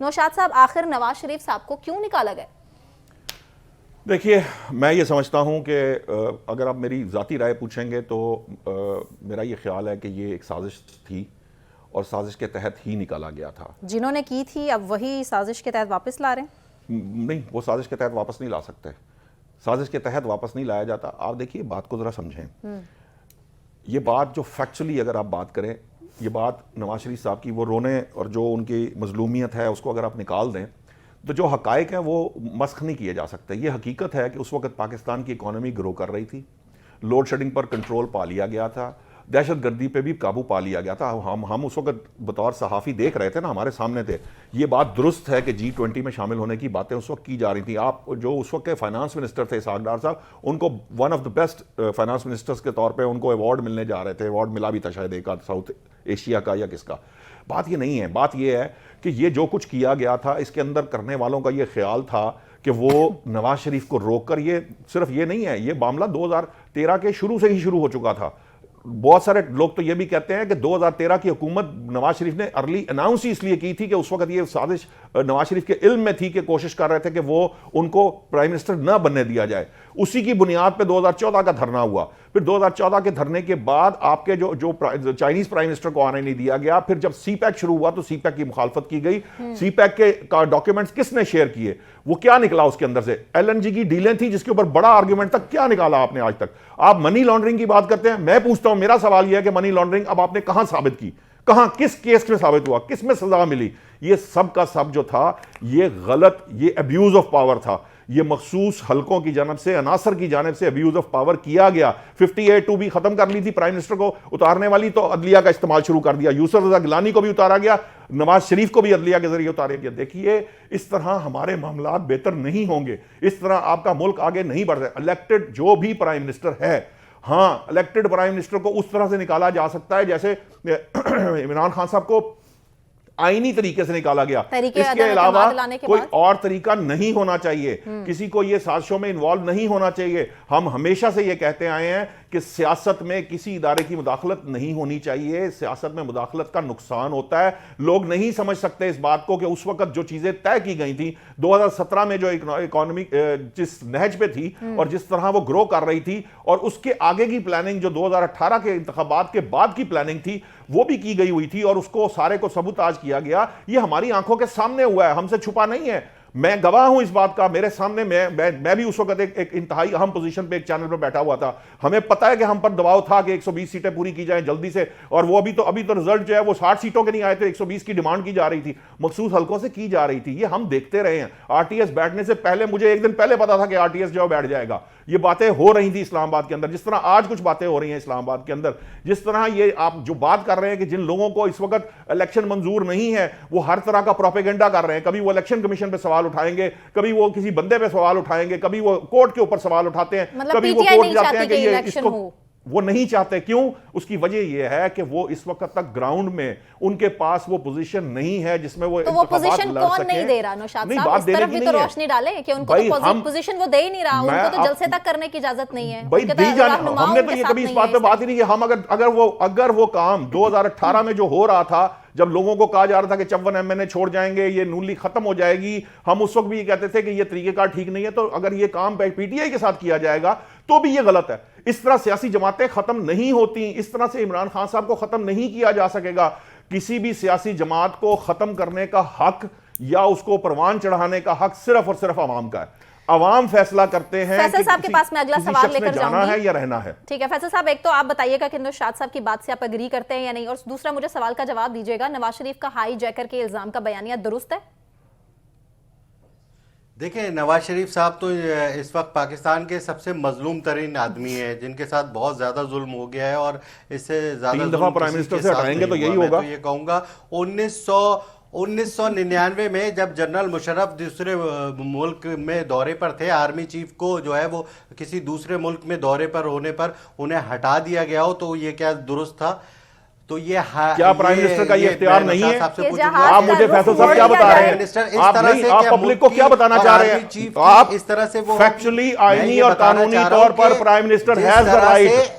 نوشاد صاحب آخر نواز شریف صاحب کو کیوں نکالا گیا؟ دیکھیے میں یہ سمجھتا ہوں کہ اگر آپ میری ذاتی رائے پوچھیں گے تو میرا یہ خیال ہے کہ یہ ایک سازش تھی اور سازش کے تحت ہی نکالا گیا تھا. جنہوں نے کی تھی اب وہی سازش کے تحت واپس لا رہے ہیں؟ نہیں، وہ سازش کے تحت واپس نہیں لا سکتے. سازش کے تحت واپس نہیں لایا جاتا. آپ دیکھیے بات کو ذرا سمجھیں. یہ بات جو فیکچولی اگر آپ بات کریں، یہ بات نواز شریف صاحب کی وہ رونے اور جو ان کی مظلومیت ہے اس کو اگر آپ نکال دیں تو جو حقائق ہیں وہ مسخ نہیں کیے جا سکتے. یہ حقیقت ہے کہ اس وقت پاکستان کی اکانومی گرو کر رہی تھی، لوڈ شیڈنگ پر کنٹرول پا لیا گیا تھا، دہشت گردی پہ بھی قابو پا لیا گیا تھا. ہم اس وقت بطور صحافی دیکھ رہے تھے نا، ہمارے سامنے تھے. یہ بات درست ہے کہ G20 میں شامل ہونے کی باتیں اس وقت کی جا رہی تھیں. آپ جو اس وقت کے فائنانس منسٹر تھے اسحاق ڈار صاحب، ان کو one of the best finance ministers کے طور پہ ان کو ایوارڈ ملنے جا رہے تھے. ایوارڈ ملا بھی تھا شاید ایک ساؤتھ ایشیا کا یا کس کا. بات یہ نہیں ہے. بات یہ ہے کہ یہ جو کچھ کیا گیا تھا اس کے اندر کرنے والوں کا یہ خیال تھا کہ وہ نواز شریف کو روک کر، یہ صرف یہ نہیں ہے، یہ معاملہ 2013 کے شروع سے ہی شروع ہو چکا تھا. بہت سارے لوگ تو یہ بھی کہتے ہیں کہ 2013 کی حکومت نواز شریف نے ارلی اناؤنس ہی اس لیے کی تھی کہ اس وقت یہ سازش نواز شریف کے علم میں تھی کہ کوشش کر رہے تھے کہ وہ ان کو پرائم منسٹر نہ بننے دیا جائے. اسی کی بنیاد پہ 2014 کا دھرنا ہوا. پھر 2014 کے دھرنے کے بعد آپ کے جو چائنیز پرائم منسٹر کو آنے نہیں دیا گیا. پھر جب سی پیک شروع ہوا تو سی پیک کی مخالفت کی گئی. سی پیک کے ڈاکیومنٹس کس نے شیئر کیے؟ وہ کیا نکلا اس کے اندر سے؟ LNG کی ڈیلیں تھی جس کے اوپر بڑا آرگیومنٹ تک کیا نکالا آپ نے آج تک؟ آپ منی لانڈرنگ کی بات کرتے ہیں. میں پوچھتا ہوں، میرا سوال یہ ہے کہ منی لانڈرنگ اب آپ نے کہاں ثابت کی؟ کہاں، کس کیس میں ثابت ہوا؟ کس میں سزا ملی؟ یہ سب کا سب جو تھا یہ غلط، یہ ابیوز آف پاور تھا. یہ مخصوص حلقوں کی جانب سے، عناصر کی جانب سے ابیوز آف پاور کیا گیا. 58(2) بھی ختم کر لی تھی پرائم منسٹر کو اتارنے والی، تو عدلیہ کا استعمال شروع کر دیا. یوسف رضا گیلانی کو بھی اتارا گیا، نواز شریف کو بھی عدلیہ کے ذریعے اتارے گیا. دیکھیے اس طرح ہمارے معاملات بہتر نہیں ہوں گے، اس طرح آپ کا ملک آگے نہیں بڑھ رہا. الیکٹڈ جو بھی پرائم منسٹر ہے، ہاں الیکٹڈ پرائم منسٹر کو اس طرح سے نکالا جا سکتا ہے جیسے عمران خان صاحب کو آئینی طریقے سے نکالا گیا. اس کے علاوہ کوئی اور طریقہ نہیں ہونا چاہیے. کسی کو یہ سازشوں میں انوالو نہیں ہونا چاہیے. ہم ہمیشہ سے یہ کہتے آئے ہیں کہ سیاست میں کسی ادارے کی مداخلت نہیں ہونی چاہیے. سیاست میں مداخلت کا نقصان ہوتا ہے. لوگ نہیں سمجھ سکتے اس بات کو کہ اس وقت جو چیزیں طے کی گئی تھیں 2017 میں، جو اکانومی جس نہج پہ تھی اور جس طرح وہ گرو کر رہی تھی، اور اس کے آگے کی پلاننگ جو 2018 کے انتخابات کے بعد کی پلاننگ تھی وہ بھی کی گئی ہوئی تھی، اور اس کو سارے کو سبوتاج کیا گیا. یہ ہماری آنکھوں کے سامنے ہوا ہے، ہم سے چھپا نہیں ہے. میں گواہ ہوں اس بات کا. میرے سامنے میں بھی اس وقت ایک انتہائی اہم پوزیشن پہ ایک چینل پہ بیٹھا ہوا تھا. ہمیں پتہ ہے کہ ہم پر دباؤ تھا کہ 120 سیٹیں پوری کی جائیں جلدی سے، اور وہ ابھی تو رزلٹ جو ہے وہ 60 سیٹوں کے نہیں آئے تھے. 120 کی ڈیمانڈ کی جا رہی تھی، مخصوص حلقوں سے کی جا رہی تھی. یہ ہم دیکھتے رہے ہیں. RTS بیٹھنے سے پہلے مجھے ایک دن پہلے پتا تھا کہ RTS جو بیٹھ جائے گا. یہ باتیں ہو رہی تھی اسلام آباد کے اندر، جس طرح آج کچھ باتیں ہو رہی ہیں اسلام آباد کے اندر. جس طرح یہ آپ جو بات کر رہے ہیں کہ جن لوگوں کو اس وقت الیکشن منظور نہیں ہے وہ ہر طرح کا پروپیگنڈا کر رہے ہیں. کبھی وہ الیکشن کمیشن پہ سوال اٹھائیں گے، کبھی وہ کسی بندے پہ سوال اٹھائیں گے، کبھی وہ کورٹ کے اوپر سوال اٹھاتے ہیں، کبھی وہ کورٹ جاتے ہیں کہ یہ اس کو وہ نہیں چاہتے. کیوں؟ اس کی وجہ یہ ہے کہ وہ اس وقت تک گراؤنڈ میں ان کے پاس وہ پوزیشن نہیں ہے جس میں وہ انتخابات لڑ سکیں. کون نہیں دے رہا نوشاد صاحب؟ اس طرف بھی تو روشنی ڈالیں کہ ان کو تو پوزیشن وہ دے ہی نہیں رہا. ان کو تو جلسے تک کرنے کی اجازت نہیں ہے. بھائی دی جانے، ہم نے تو یہ کبھی اس بات پہ بات ہی نہیں کی. ہم اگر وہ کام 2018 میں جو ہو رہا تھا، جب لوگوں کو کہا جا رہا تھا کہ 54 MNA چھوڑ جائیں گے، یہ نونلی ختم ہو جائے گی، ہم اس وقت بھی یہ کہتے تھے کہ یہ طریقہ کار ٹھیک نہیں ہے. تو اگر یہ کام PTI کے ساتھ کیا جائے گا تو بھی یہ غلط ہے. اس طرح سیاسی جماعتیں ختم نہیں ہوتی. اس طرح سے عمران خان صاحب کو ختم نہیں کیا جا سکے گا. کسی بھی سیاسی جماعت کو ختم کرنے کا حق یا اس کو پروان چڑھانے کا حق صرف اور صرف عوام کا ہے. عوام فیصلہ کرتے ہیں فیصل صاحب کے پاس میں اگلا سوال لے کر جانا ہے یا رہنا ہے. ٹھیک ہے فیصل صاحب، ایک تو آپ بتائیے گا کہ نوشاد صاحب کی بات سے آپ اگری کرتے ہیں یا نہیں، اور دوسرا مجھے سوال کا جواب دیجیے گا، نواز شریف کا ہائی جیکر کے الزام کا بیانیہ درست ہے؟ دیکھیں، نواز شریف صاحب تو اس وقت پاکستان کے سب سے مظلوم ترین آدمی ہیں، جن کے ساتھ بہت زیادہ ظلم ہو گیا ہے، اور اس سے زیادہ 3 دفعہ پرائم منسٹر سے ہٹائیں گے تو یہی ہوگا. میں تو یہ کہوں گا 1999 میں جب جنرل مشرف دوسرے ملک میں دورے پر تھے، آرمی چیف کو جو ہے وہ کسی دوسرے ملک میں دورے پر ہونے پر انہیں ہٹا دیا گیا ہو، تو یہ کیا درست تھا؟ تو یہ کیا پرائم منسٹر کا یہ اختیار نہیں ہے؟ آپ مجھے فیصل صاحب کیا بتا رہے ہیں؟ آپ پبلک کو کیا بتانا چاہ رہے ہیں؟ آپ اس طرح سے وہ فیکچولی آئینی اور قانونی طور پر prime minister has the right.